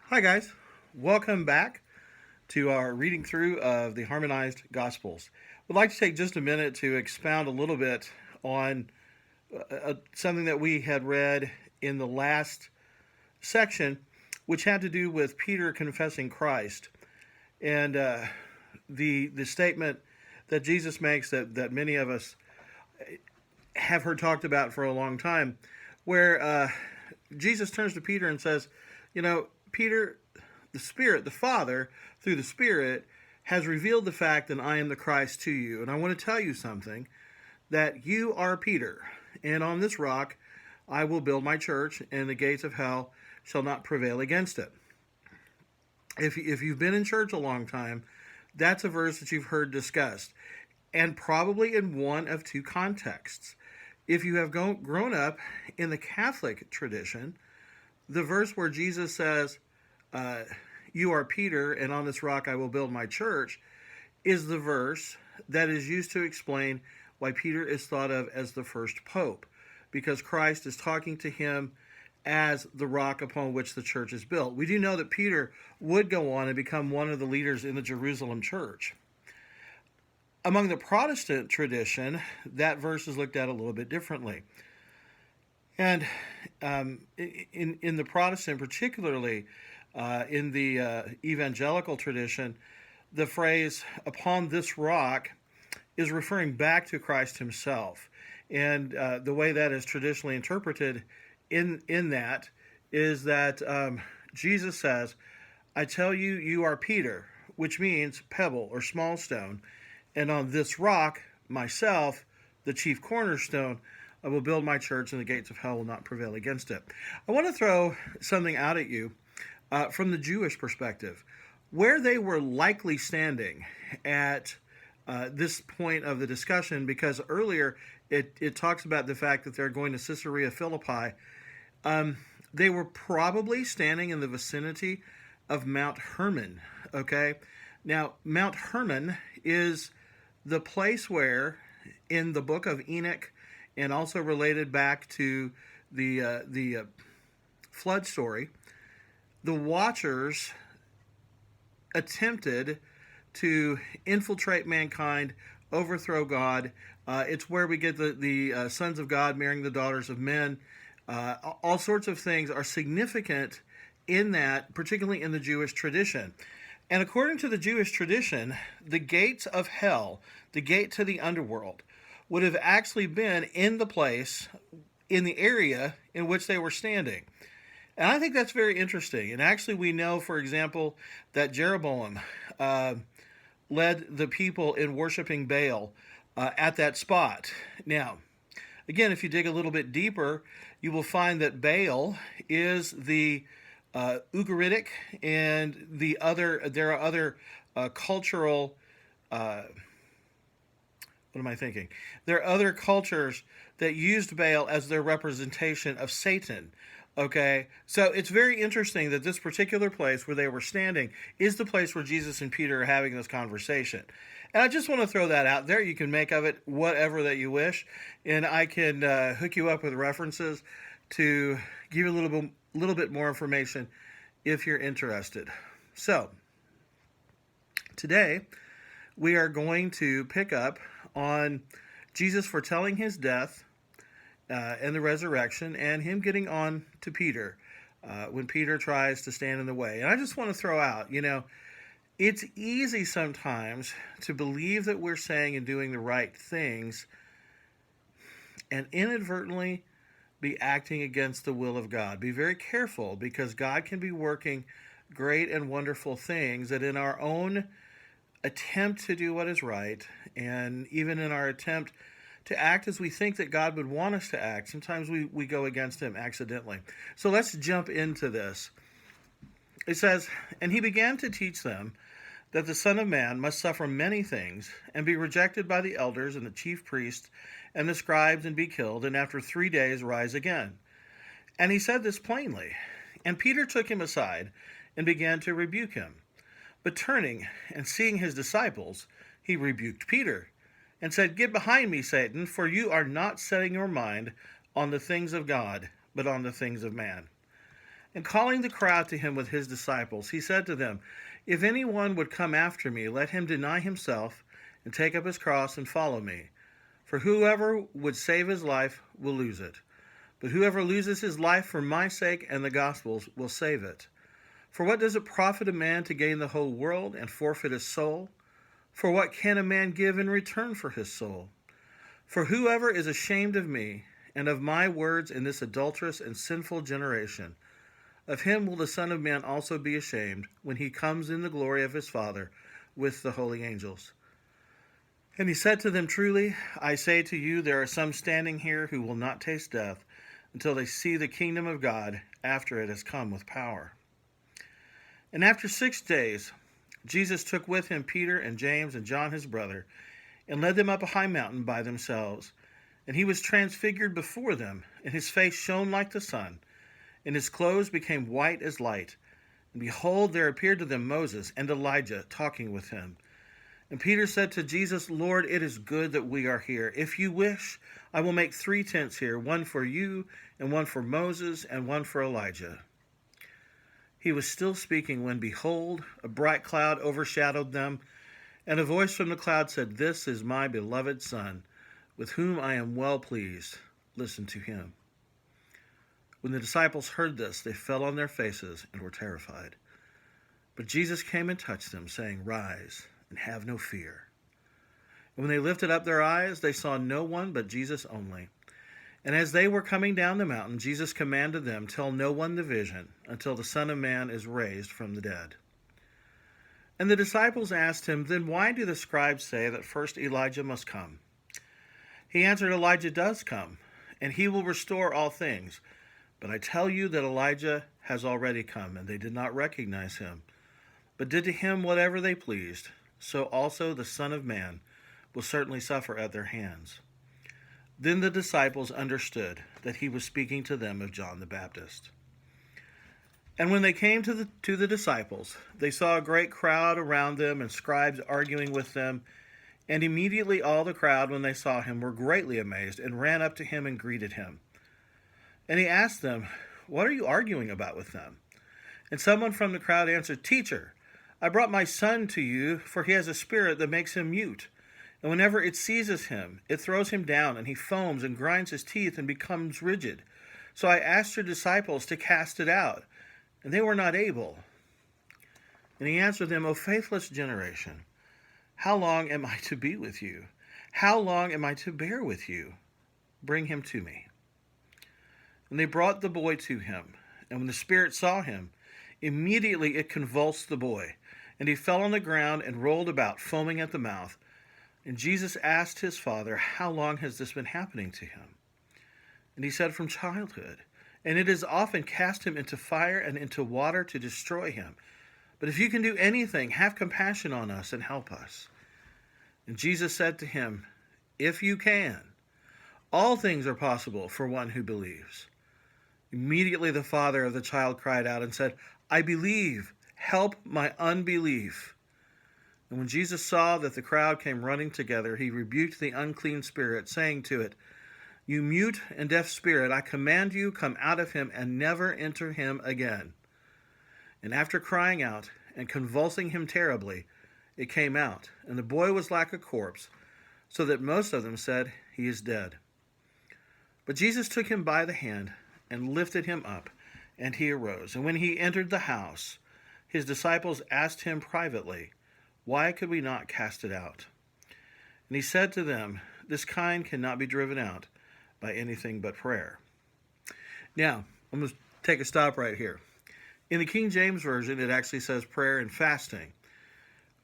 Hi, guys. Welcome back to our reading through of the Harmonized Gospels. We'd like to take just a minute to expound a little bit on something that we had read in the last section, which had to do with Peter confessing Christ and the statement that Jesus makes that many of us have heard talked about for a long time, where Jesus turns to Peter and says, Peter, the Spirit, the Father, through the Spirit, has revealed the fact that I am the Christ to you. And I want to tell you something, that you are Peter, and on this rock I will build my church, and the gates of hell shall not prevail against it. If you've been in church a long time, that's a verse that you've heard discussed, and probably in one of two contexts. If you have grown up in the Catholic tradition, the verse where Jesus says, you are Peter, and on this rock I will build my church, is the verse that is used to explain why Peter is thought of as the first pope, because Christ is talking to him as the rock upon which the church is built. We do know that Peter would go on and become one of the leaders in the Jerusalem church. Among the Protestant tradition, that verse is looked at a little bit differently. And in the Protestant, particularly in the evangelical tradition, the phrase "upon this rock" is referring back to Christ himself. And the way that is traditionally interpreted in that is that Jesus says, I tell you, you are Peter, which means pebble or small stone. And on this rock, myself, the chief cornerstone, I will build my church, and the gates of hell will not prevail against it. I want to throw something out at you from the Jewish perspective, where they were likely standing at this point of the discussion, because earlier it talks about the fact that they're going to Caesarea Philippi. They were probably standing in the vicinity of Mount Hermon. Okay, now Mount Hermon is the place where, in the book of Enoch, and also related back to the flood story, the Watchers attempted to infiltrate mankind, overthrow God. It's where we get the sons of God marrying the daughters of men. All sorts of things are significant in that, particularly in the Jewish tradition. And according to the Jewish tradition, the gates of hell, the gate to the underworld, would have actually been in the place, in the area in which they were standing. And I think that's very interesting. And actually, we know, for example, that Jeroboam led the people in worshiping Baal at that spot. Now, again, if you dig a little bit deeper, you will find that Baal is the Ugaritic, and there are other cultural, what am I thinking? There are other cultures that used Baal as their representation of Satan. Okay, so it's very interesting that this particular place where they were standing is the place where Jesus and Peter are having this conversation. And I just want to throw that out there. You can make of it whatever that you wish, and I can hook you up with references to give you a little bit more information if you're interested. So, today we are going to pick up on Jesus foretelling his death and the resurrection, and him getting on to Peter when Peter tries to stand in the way. And I just want to throw out, it's easy sometimes to believe that we're saying and doing the right things and inadvertently be acting against the will of God. Be very careful, because God can be working great and wonderful things that in our own attempt to do what is right, and even in our attempt to act as we think that God would want us to act, sometimes we go against him accidentally. So let's jump into this. It says, and he began to teach them that the Son of Man must suffer many things, and be rejected by the elders and the chief priests and the scribes, and be killed, and after 3 days rise again. And he said this plainly. And Peter took him aside and began to rebuke him. But turning and seeing his disciples, he rebuked Peter, and said, Get behind me, Satan, for you are not setting your mind on the things of God, but on the things of man. And calling the crowd to him with his disciples, he said to them, "If anyone would come after me, let him deny himself and take up his cross and follow me. For whoever would save his life will lose it. But whoever loses his life for my sake and the gospel's will save it. For what does it profit a man to gain the whole world and forfeit his soul? For what can a man give in return for his soul? For whoever is ashamed of me and of my words in this adulterous and sinful generation, of him will the Son of Man also be ashamed when he comes in the glory of his Father with the holy angels." And he said to them, "Truly, I say to you, there are some standing here who will not taste death until they see the kingdom of God after it has come with power." And after 6 days, Jesus took with him Peter and James and John his brother, and led them up a high mountain by themselves. And he was transfigured before them, and his face shone like the sun, and his clothes became white as light. And behold, there appeared to them Moses and Elijah talking with him. And Peter said to Jesus, "Lord, it is good that we are here. If you wish, I will make 3 tents here, one for you, and one for Moses, and one for Elijah." He was still speaking when, behold, a bright cloud overshadowed them, and a voice from the cloud said, "This is my beloved Son, with whom I am well pleased. Listen to him." When the disciples heard this, they fell on their faces and were terrified. But Jesus came and touched them, saying, "Rise, and have no fear." And when they lifted up their eyes, they saw no one but Jesus only. And as they were coming down the mountain, Jesus commanded them, "Tell no one the vision, until the Son of Man is raised from the dead." And the disciples asked him, "Then why do the scribes say that first Elijah must come?" He answered, "Elijah does come, and he will restore all things. But I tell you that Elijah has already come, and they did not recognize him, but did to him whatever they pleased. So also the Son of Man will certainly suffer at their hands." Then the disciples understood that he was speaking to them of John the Baptist. And when they came to the disciples, they saw a great crowd around them and scribes arguing with them. And immediately all the crowd, when they saw him, were greatly amazed and ran up to him and greeted him. And he asked them, "What are you arguing about with them?" And someone from the crowd answered, "Teacher, I brought my son to you, for he has a spirit that makes him mute. And whenever it seizes him, it throws him down, and he foams and grinds his teeth and becomes rigid. So I asked your disciples to cast it out, and they were not able." And he answered them, "O faithless generation, how long am I to be with you? How long am I to bear with you? Bring him to me." And they brought the boy to him. And when the spirit saw him, immediately it convulsed the boy, and he fell on the ground and rolled about, foaming at the mouth. And Jesus asked his father, "How long has this been happening to him?" And he said, "From childhood. And it has often cast him into fire and into water to destroy him. But if you can do anything, have compassion on us and help us." And Jesus said to him, "If you can, all things are possible for one who believes." Immediately the father of the child cried out and said, "I believe, help my unbelief." And when Jesus saw that the crowd came running together, he rebuked the unclean spirit, saying to it, "You mute and deaf spirit, I command you, come out of him and never enter him again." And after crying out and convulsing him terribly, it came out, and the boy was like a corpse, so that most of them said, "He is dead." But Jesus took him by the hand and lifted him up, and he arose. And when he entered the house, his disciples asked him privately, "Why could we not cast it out?" And he said to them, "This kind cannot be driven out by anything but prayer." Now, I'm going to take a stop right here. In the King James Version, it actually says prayer and fasting.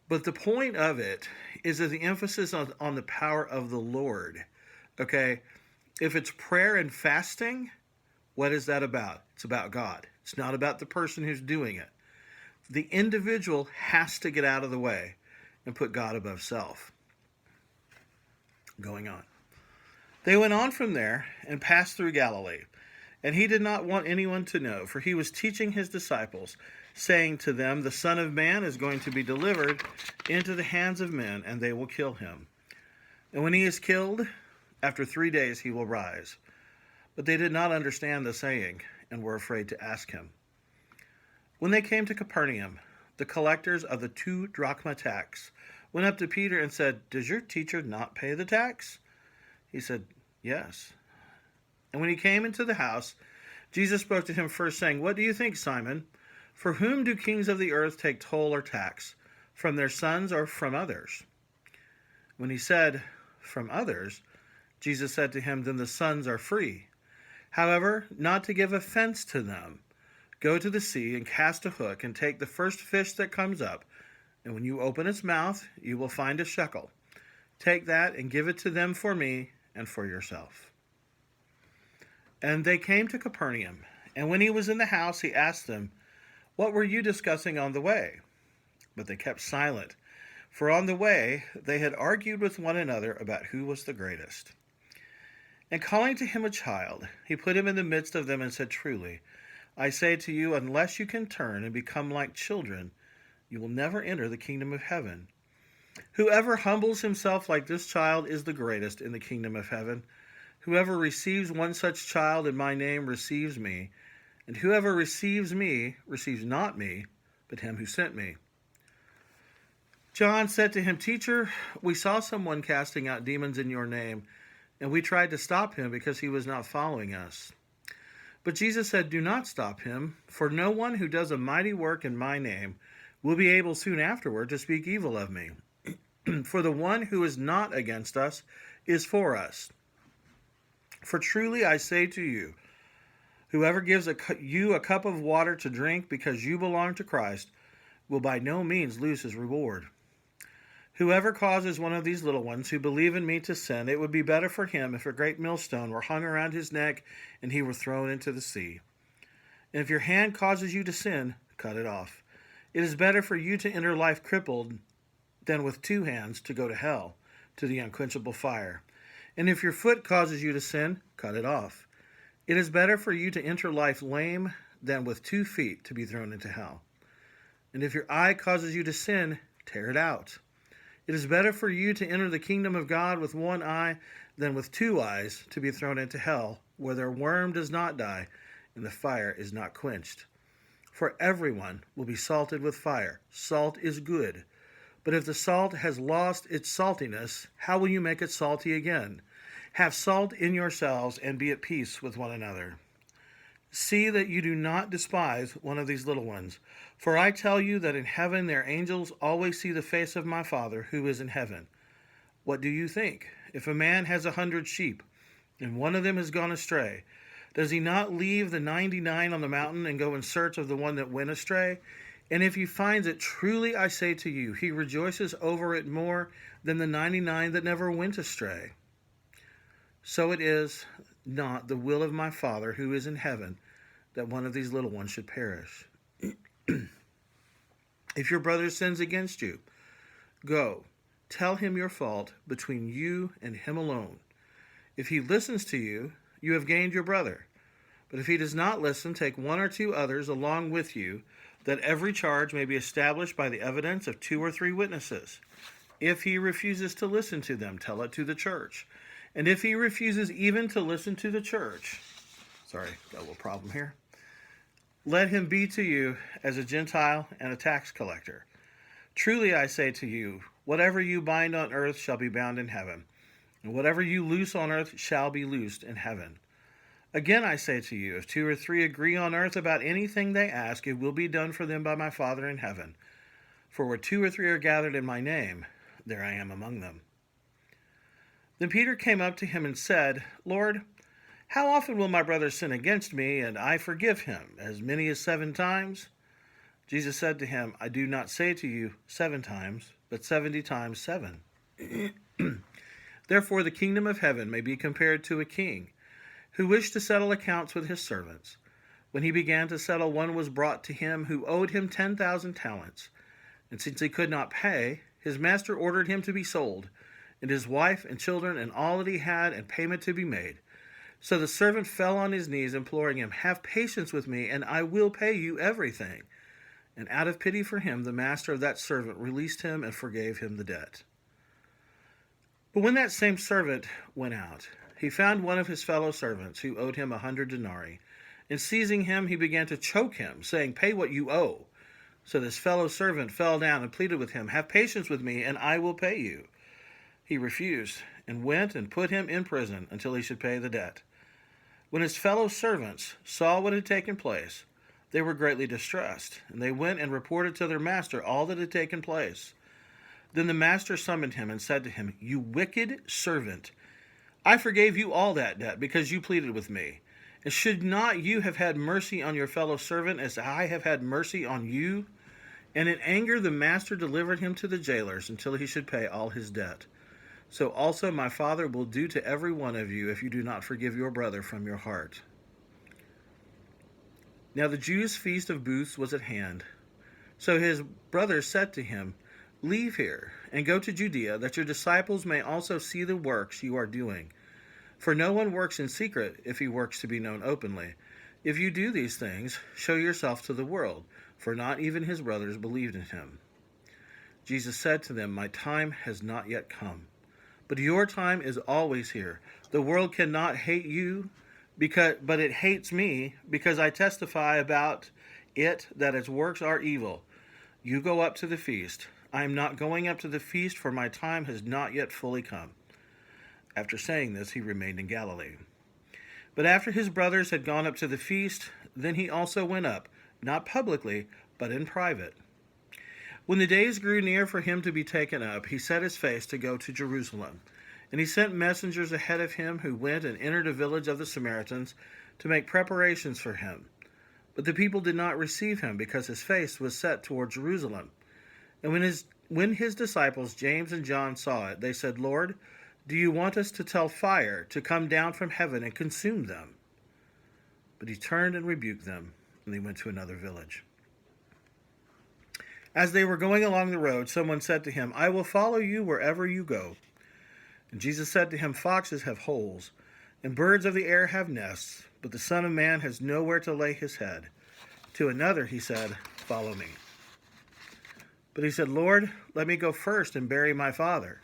But the point of it is that the emphasis on the power of the Lord. Okay? If it's prayer and fasting, what is that about? It's about God. It's not about the person who's doing it. The individual has to get out of the way and put God above self. Going on. They went on from there and passed through Galilee. And he did not want anyone to know, for he was teaching his disciples, saying to them, "The Son of Man is going to be delivered into the hands of men, and they will kill him. And when he is killed, after 3 days he will rise." But they did not understand the saying, and were afraid to ask him. When they came to Capernaum, the collectors of the 2 drachma tax went up to Peter and said, "Does your teacher not pay the tax?" He said, "Yes." And when he came into the house, Jesus spoke to him first, saying, "What do you think, Simon? For whom do kings of the earth take toll or tax? From their sons or from others?" When he said, "From others," Jesus said to him, "Then the sons are free. However, not to give offense to them, go to the sea and cast a hook and take the first fish that comes up. And when you open its mouth, you will find a shekel. Take that and give it to them for me and for yourself." And they came to Capernaum. And when he was in the house, he asked them, "What were you discussing on the way?" But they kept silent, for on the way they had argued with one another about who was the greatest. And calling to him a child, he put him in the midst of them and said, "Truly, I say to you, unless you can turn and become like children, you will never enter the kingdom of heaven. Whoever humbles himself like this child is the greatest in the kingdom of heaven. Whoever receives one such child in my name receives me, and whoever receives me receives not me, but him who sent me." John said to him, "Teacher, we saw someone casting out demons in your name, and we tried to stop him because he was not following us." But Jesus said, "Do not stop him, for no one who does a mighty work in my name will be able soon afterward to speak evil of me. For the one who is not against us is for us. For truly I say to you, whoever gives you a cup of water to drink because you belong to Christ will by no means lose his reward. Whoever causes one of these little ones who believe in me to sin, it would be better for him if a great millstone were hung around his neck and he were thrown into the sea. And if your hand causes you to sin, cut it off. It is better for you to enter life crippled than with 2 hands to go to hell, to the unquenchable fire. And if your foot causes you to sin, cut it off. It is better for you to enter life lame than with 2 feet to be thrown into hell. And if your eye causes you to sin, tear it out. It is better for you to enter the kingdom of God with 1 eye than with 2 eyes to be thrown into hell, where their worm does not die and the fire is not quenched. For everyone will be salted with fire. Salt is good. But if the salt has lost its saltiness, how will you make it salty again? Have salt in yourselves and be at peace with one another. See that you do not despise one of these little ones. For I tell you that in heaven their angels always see the face of my Father who is in heaven. What do you think? If a man has 100 sheep, and one of them has gone astray, does he not leave the 99 on the mountain and go in search of the one that went astray? And if he finds it, truly I say to you, he rejoices over it more than the 99 that never went astray. So it is not the will of my Father who is in heaven that one of these little ones should perish. If your brother sins against you, go, tell him your fault between you and him alone. If he listens to you, you have gained your brother. But if he does not listen, take 1 or 2 others along with you, that every charge may be established by the evidence of 2 or 3 witnesses. If he refuses to listen to them, tell it to the church. And if he refuses even to listen to the church, got a little problem here, let him be to you as a Gentile and a tax collector. Truly I say to you, whatever you bind on earth shall be bound in heaven, and whatever you loose on earth shall be loosed in heaven. Again I say to you, if 2 or 3 agree on earth about anything they ask, it will be done for them by my Father in heaven. For where 2 or 3 are gathered in my name, there I am among them. Then Peter came up to him and said, Lord, how often will my brother sin against me, and I forgive him? As many as 7 times? Jesus said to him, I do not say to you 7 times, but 70 times 7. Therefore the kingdom of heaven may be compared to a king, who wished to settle accounts with his servants. When he began to settle, one was brought to him who owed him 10,000 talents. And since he could not pay, his master ordered him to be sold, and his wife and children and all that he had, and payment to be made. So the servant fell on his knees, imploring him, Have patience with me, and I will pay you everything. And out of pity for him, the master of that servant released him and forgave him the debt. But when that same servant went out, he found one of his fellow servants who owed him 100 denarii, And seizing him, he began to choke him, saying, "Pay what you owe." So this fellow servant fell down and pleaded with him, "Have patience with me, and I will pay you." He refused, and went and put him in prison until he should pay the debt. When his fellow servants saw what had taken place, they were greatly distressed, and they went and reported to their master all that had taken place. Then the master summoned him and said to him, "You wicked servant, I forgave you all that debt because you pleaded with me. And should not you have had mercy on your fellow servant as I have had mercy on you?" And in anger the master delivered him to the jailers until he should pay all his debt. So also my Father will do to every one of you if you do not forgive your brother from your heart. Now the Jews' feast of booths was at hand. So his brothers said to him, "Leave here and go to Judea, that your disciples may also see the works you are doing. For no one works in secret if he works to be known openly. If you do these things, show yourself to the world," for not even his brothers believed in him. Jesus said to them, "My time has not yet come, but your time is always here. The world cannot hate you, but it hates me because I testify about it that its works are evil. You go up to the feast. I am not going up to the feast, for my time has not yet fully come." After saying this, he remained in Galilee. But after his brothers had gone up to the feast, then he also went up, not publicly, but in private. When the days grew near for him to be taken up, he set his face to go to Jerusalem. And he sent messengers ahead of him who went and entered a village of the Samaritans to make preparations for him. But the people did not receive him because his face was set toward Jerusalem. And when his disciples James and John saw it, they said, "Lord, do you want us to tell fire to come down from heaven and consume them?" But he turned and rebuked them, and they went to another village. As they were going along the road, someone said to him, "I will follow you wherever you go." And Jesus said to him, "Foxes have holes, and birds of the air have nests, but the Son of Man has nowhere to lay his head." To another he said, "Follow me." But he said, "Lord, let me go first and bury my father."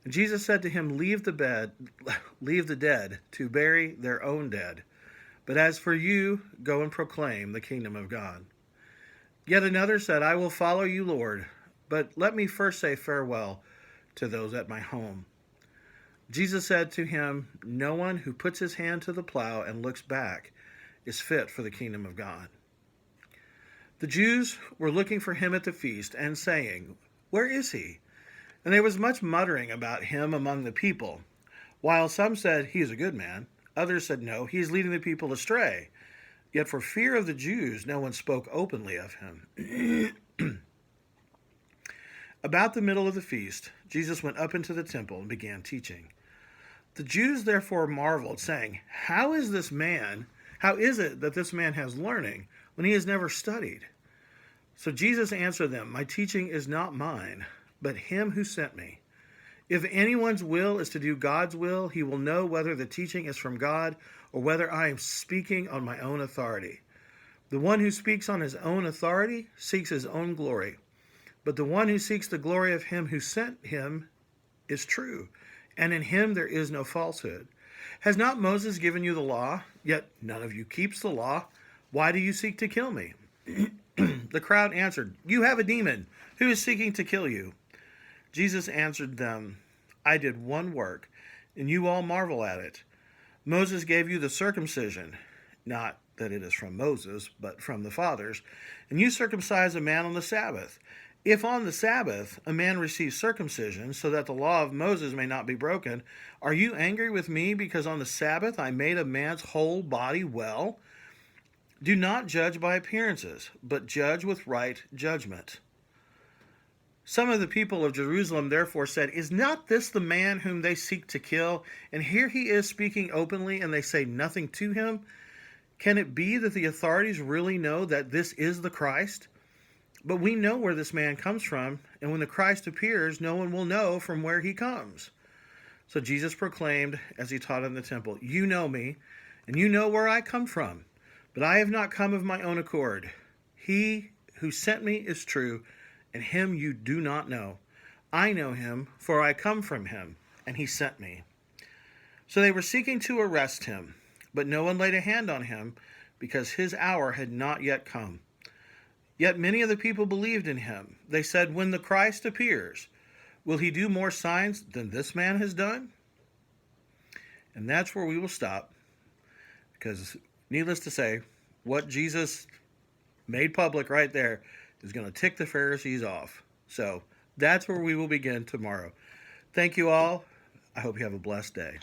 And Jesus said to him, leave the dead to bury their own dead. But as for you, go and proclaim the kingdom of God." Yet another said, "I will follow you, Lord, but let me first say farewell to those at my home." Jesus said to him, "No one who puts his hand to the plow and looks back is fit for the kingdom of God." The Jews were looking for him at the feast and saying, "Where is he?" And there was much muttering about him among the people. While some said, "He is a good man," others said, "No, he is leading the people astray." Yet for fear of the Jews, no one spoke openly of him. About the middle of the feast, Jesus went up into the temple and began teaching. The Jews therefore marveled, saying, How is it that this man has learning when he has never studied?" So Jesus answered them, "My teaching is not mine, but him who sent me. If anyone's will is to do God's will, he will know whether the teaching is from God or whether I am speaking on my own authority. The one who speaks on his own authority seeks his own glory, but the one who seeks the glory of him who sent him is true, and in him there is no falsehood. Has not Moses given you the law? Yet none of you keeps the law. Why do you seek to kill me?" The crowd answered, "You have a demon. Who is seeking to kill you?" Jesus answered them, "I did one work, and you all marvel at it. Moses gave you the circumcision, not that it is from Moses, but from the fathers, and you circumcise a man on the Sabbath. If on the Sabbath a man receives circumcision, so that the law of Moses may not be broken, are you angry with me because on the Sabbath I made a man's whole body well? Do not judge by appearances, but judge with right judgment." Some of the people of Jerusalem therefore said, "Is not this the man whom they seek to kill? And here he is speaking openly, and they say nothing to him. Can it be that the authorities really know that this is the Christ? But we know where this man comes from, and when the Christ appears, no one will know from where he comes." So Jesus proclaimed as he taught in the temple, "You know me, and you know where I come from, but I have not come of my own accord. He who sent me is true, and him you do not know. I know him, for I come from him, and he sent me." So they were seeking to arrest him, but no one laid a hand on him, because his hour had not yet come. Yet many of the people believed in him. They said, "When the Christ appears, will he do more signs than this man has done?" And that's where we will stop, because needless to say, what Jesus made public right there is going to tick the Pharisees off. So that's where we will begin tomorrow. Thank you all. I hope you have a blessed day.